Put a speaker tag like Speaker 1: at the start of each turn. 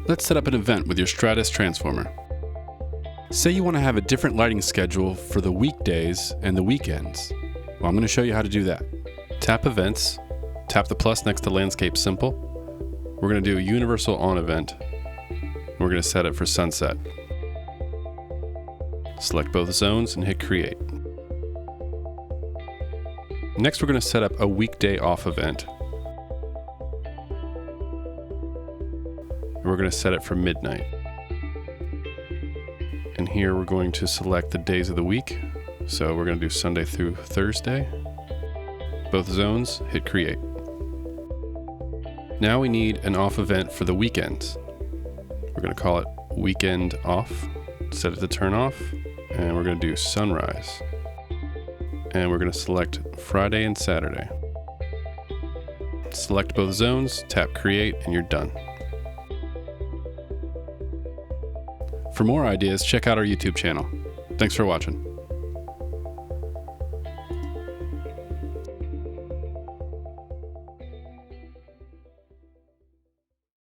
Speaker 1: Let's set up an event with your Stratus Transformer. Say you want to have a different lighting schedule for the weekdays and the weekends. Well, I'm going to show you how to do that. Tap Events, tap the plus next to Landscape Simple. We're going to do a Universal On event. We're going to set it for sunset. Select both zones and hit Create. Next, we're going to set up a weekday off event. We're going to set it for midnight. And here we're going to select the days of the week. So we're going to do Sunday through Thursday. Both zones, hit Create. Now we need an off event for the weekends. We're going to call it Weekend Off. Set it to turn off. And we're going to do sunrise. And we're going to select Friday and Saturday. Select both zones, tap Create, and you're done. For more ideas, check out our YouTube channel. Thanks for watching.